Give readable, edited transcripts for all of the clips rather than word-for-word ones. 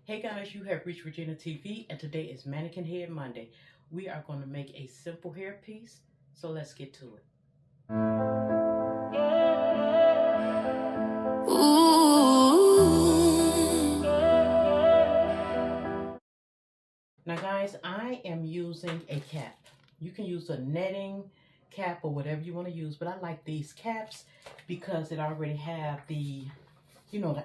Hey guys, you have reached Regina TV and today is Mannequin Head Monday. We are going to make a simple hair piece, so let's get to it. Now guys, I am using a cap. You can use a netting cap or whatever you want to use, but I like these caps because it already have the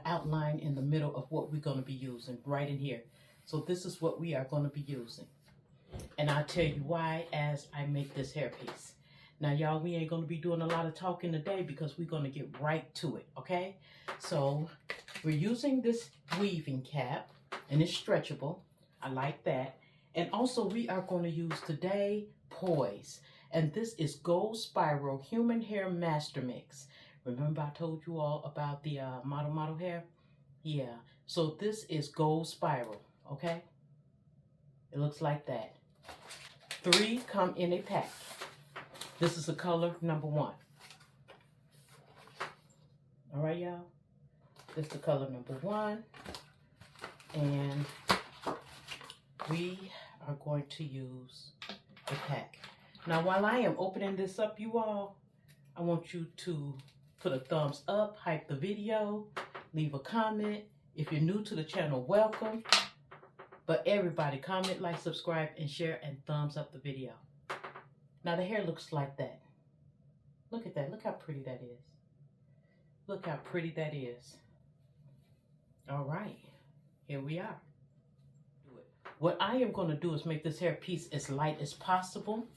outline in the middle of what we're going to be using right in here. So this is what we are going to be using. And I'll tell you why as I make this hairpiece. Now, y'all, we ain't going to be doing a lot of talking today because we're going to get right to it, okay? So we're using this weaving cap, and it's stretchable. I like that. And also, we are going to use today Poise. And this is Gold Spiral Human Hair Master Mix. Remember I told you all about the model hair? Yeah. So this is Gold Spiral, okay? It looks like that. 3 come in a pack. This is the color number 1. All right, y'all. This is the color number 1. And we are going to use a pack. Now, while I am opening this up, you all, I want you to put a thumbs up, hype the video, leave a comment. If you're new to the channel, welcome. But everybody, comment, like, subscribe, and share, and thumbs up the video. Now the hair looks like that. Look at that. Look how pretty that is. Look how pretty that is. All right. Here we are. What I am going to do is make this hair piece as light as possible.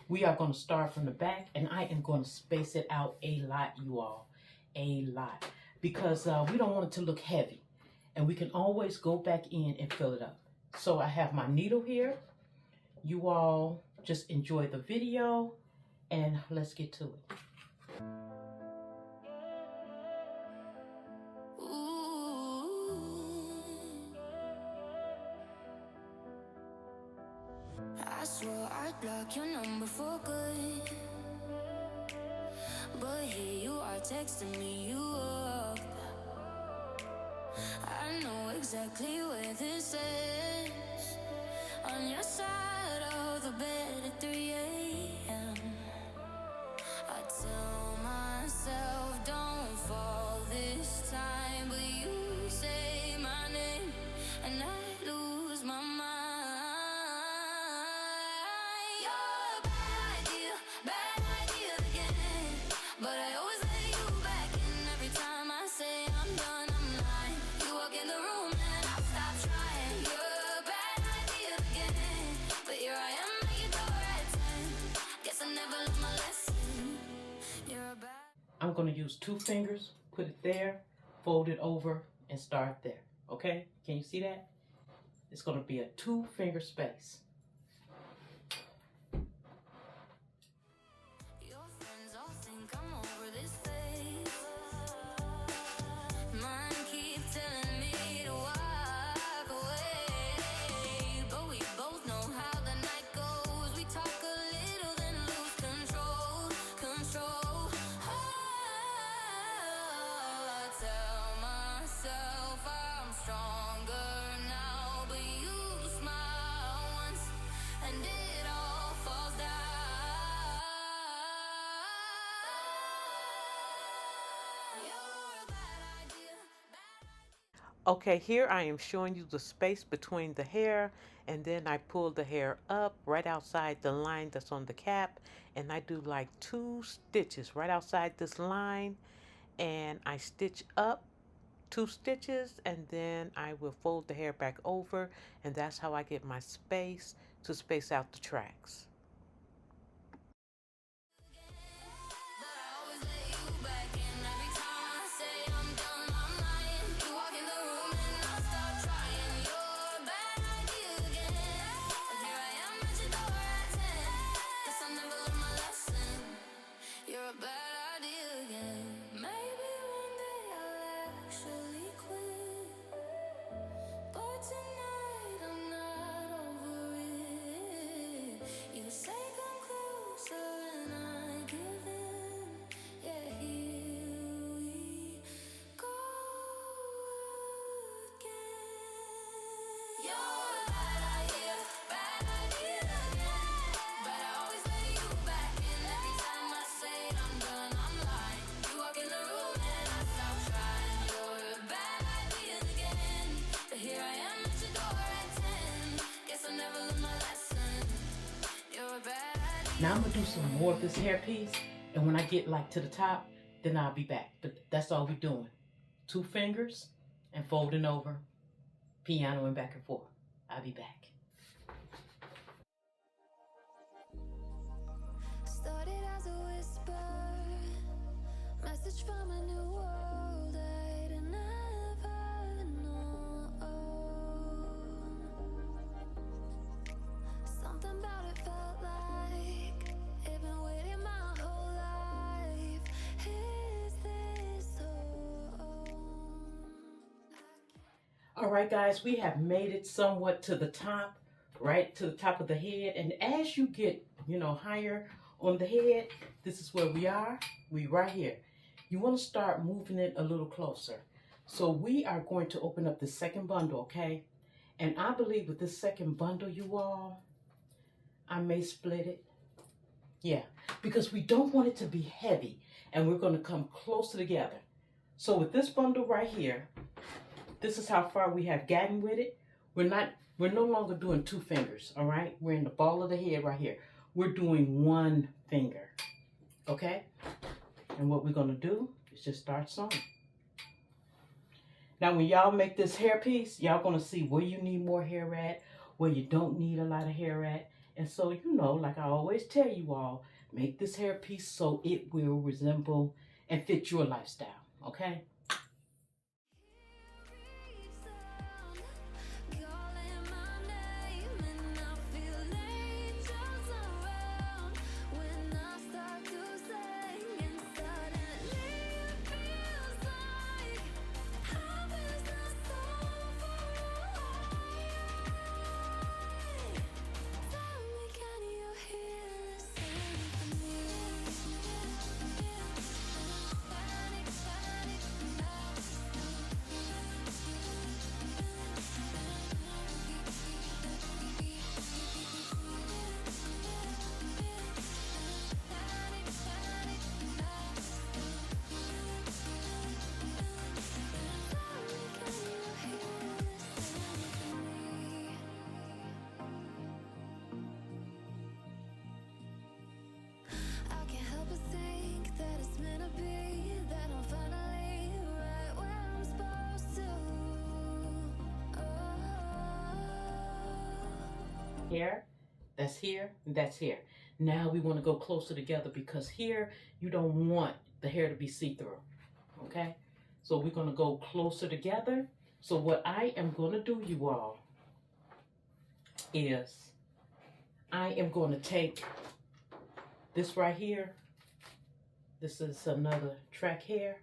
We are going to start from the back, and I am going to space it out a lot, you all. A lot. Because we don't want it to look heavy. And we can always go back in and fill it up. So I have my needle here. You all just enjoy the video and let's get to it. I swear I'd block your number for good, but here you are texting me you up. I know exactly where this is, on your side of the bed at 3 a.m. I tell myself don't fall this time, but you say my name and I lose my mind. You're a bad idea again, but I always let you back in every time I say I'm done, I'm lying. You walk in the room and I stop trying. You're a bad idea again, but here I am at your door at 10. Guess I never learned my lesson. You're a bad. I'm going to use 2 fingers, put it there, fold it over, and start there. Okay? Can you see that? It's going to be a 2-finger space. Your friends all think I'm over this phase. Mine keep telling me to walk away, but we both know how the night goes. We talk a little, then lose control. I tell myself I'm stronger now, but you smile once and it all falls down. You're a bad idea. Okay, here I am showing you the space between the hair, and then I pull the hair up right outside the line that's on the cap, and I do like 2 stitches right outside this line, and I stitch up 2 stitches, and then I will fold the hair back over, and that's how I get my space to space out the tracks. But I always let you back in every time I say I'm done, I'm lying. You walk in the room and I start trying. You're a bad idea again, but here I am at your door at 10. Guess I never learned my lesson. You're a bad idea again. Maybe one day I'll actually quit, but tonight I'm not over it. You Now I'm gonna do some more of this hairpiece, and when I get like to the top, then I'll be back. But that's all we're doing. 2 fingers and folding over, pianoing back and forth. I'll be back. Started as a whisper, message from a new world I'd never known. Something about it felt like it'd been waiting my whole life. Is this home? All right, guys, we have made it somewhat to the top, right to the top of the head. And as you get, higher on the head, this is where we are. We right here. You want to start moving it a little closer. So we are going to open up the second bundle, okay? And I believe with this second bundle, you all, I may split it. Yeah, because we don't want it to be heavy. And we're going to come closer together. So with this bundle right here, this is how far we have gotten with it. We're no longer doing 2 fingers, all right? We're in the ball of the head right here. We're doing 1 finger, okay? And what we're gonna do is just start sewing. Now, when y'all make this hairpiece, y'all gonna see where you need more hair at, where you don't need a lot of hair at. And so, like I always tell you all, make this hairpiece so it will resemble and fit your lifestyle, okay? Here, that's here, and that's here. Now we want to go closer together because here you don't want the hair to be see-through, okay? So we're going to go closer together. So what I am going to do, you all, is I am going to take this right here. This is another track hair,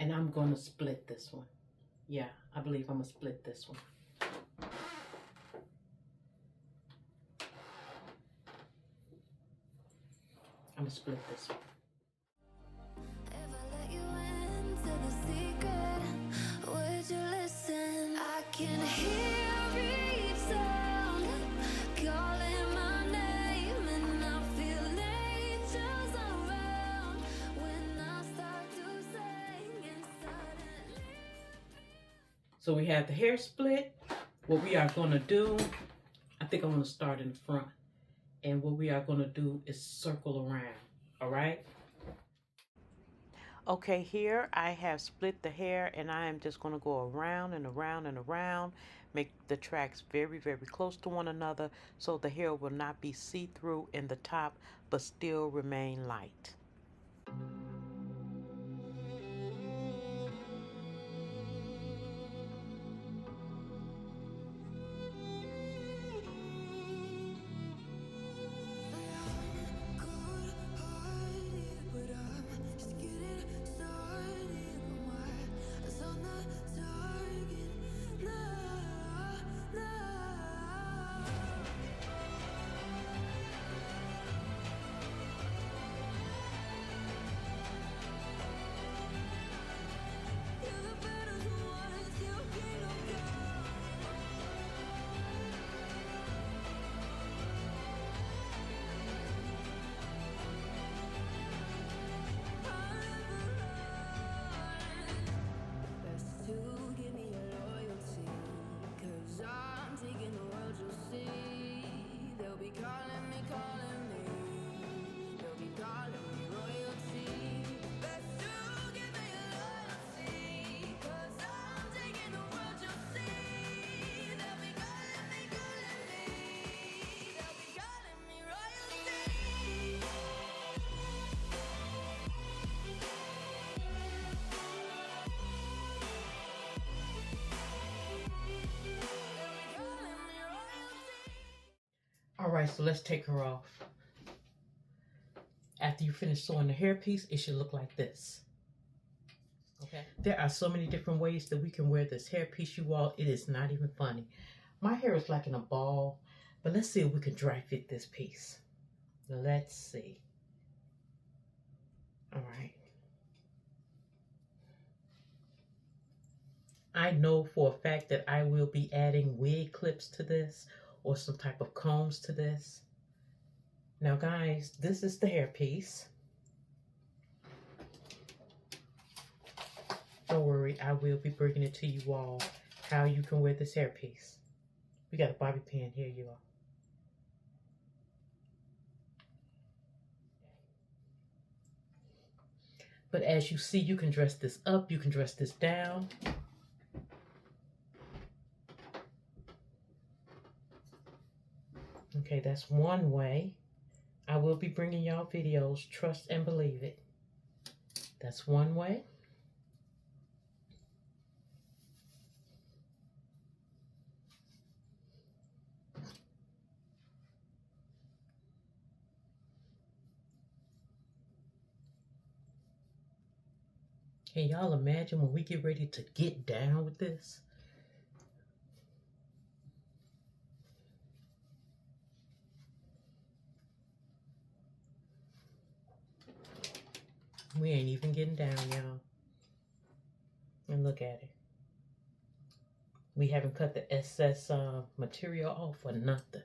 and I'm going to split this one. Yeah, I believe I'm going to split this one. I'm going to split this one. If I let you into the secret, would you listen? I can hear each sound calling my name, and I feel angels around when I start to sing and suddenly. So we have the hair split. What we are going to do, I think I'm going to start in the front. And what we are going to do is circle around, all right? Okay, here I have split the hair, and I am just going to go around and around and around, make the tracks very, very close to one another so the hair will not be see-through in the top but still remain light. All right, so let's take her off. After you finish sewing the hairpiece, it should look like this. Okay. There are so many different ways that we can wear this hairpiece, you all. It is not even funny. My hair is like in a ball, but let's see if we can dry fit this piece. Let's see. All right. I know for a fact that I will be adding wig clips to this or some type of combs to this. Now guys, this is the hairpiece. Don't worry, I will be bringing it to you all how you can wear this hairpiece. We got a bobby pin here, you all. But as you see, you can dress this up, you can dress this down. Okay, that's one way. I will be bringing y'all videos, trust and believe it. That's one way. Can y'all imagine when we get ready to get down with this? We ain't even getting down, y'all. And look at it. We haven't cut the excess material off or nothing.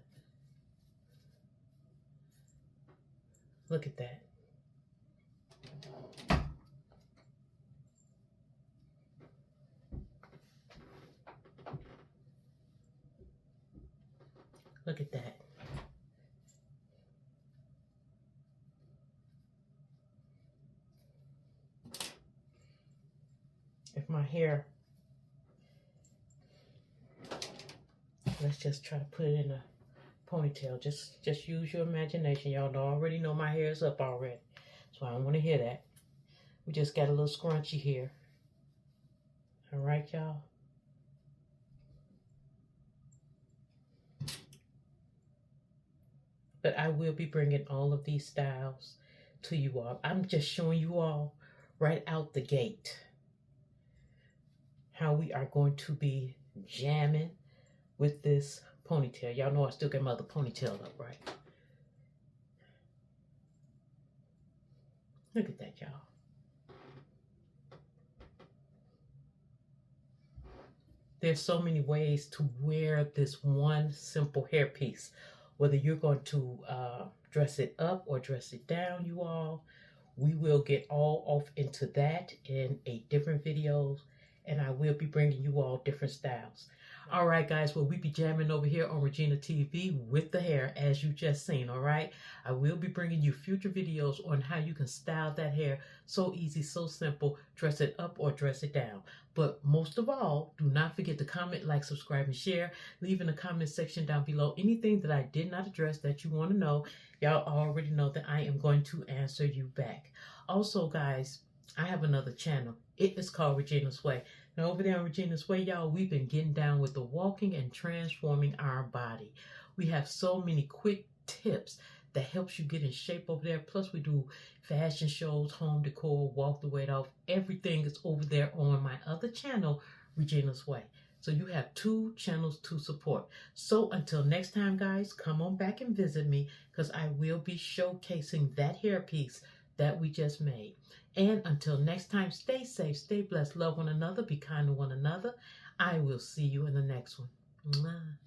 Look at that. Look at that. If my hair, let's just try to put it in a ponytail. Just use your imagination. Y'all already know my hair is up already, so I don't want to hear that. We just got a little scrunchy here. All right, y'all. But I will be bringing all of these styles to you all. I'm just showing you all right out the gate how we are going to be jamming with this ponytail. Y'all know I still got my other ponytail up, right? Look at that, y'all. There's so many ways to wear this one simple hairpiece. Whether you're going to dress it up or dress it down, you all, we will get all off into that in a different videos, and I will be bringing you all different styles. All right, guys, well, we be jamming over here on Regina TV with the hair, as you just seen, all right? I will be bringing you future videos on how you can style that hair so easy, so simple, dress it up or dress it down. But most of all, do not forget to comment, like, subscribe, and share. Leave in the comment section down below anything that I did not address that you want to know. Y'all already know that I am going to answer you back. Also, guys, I have another channel. It is called Regina's Way. Now, over there on Regina's Way, y'all, we've been getting down with the walking and transforming our body. We have so many quick tips that helps you get in shape over there. Plus, we do fashion shows, home decor, walk the weight off. Everything is over there on my other channel, Regina's Way. So you have 2 channels to support. So until next time, guys, come on back and visit me, because I will be showcasing that hairpiece that we just made. And until next time, stay safe, stay blessed, love one another, be kind to one another. I will see you in the next one. Mwah.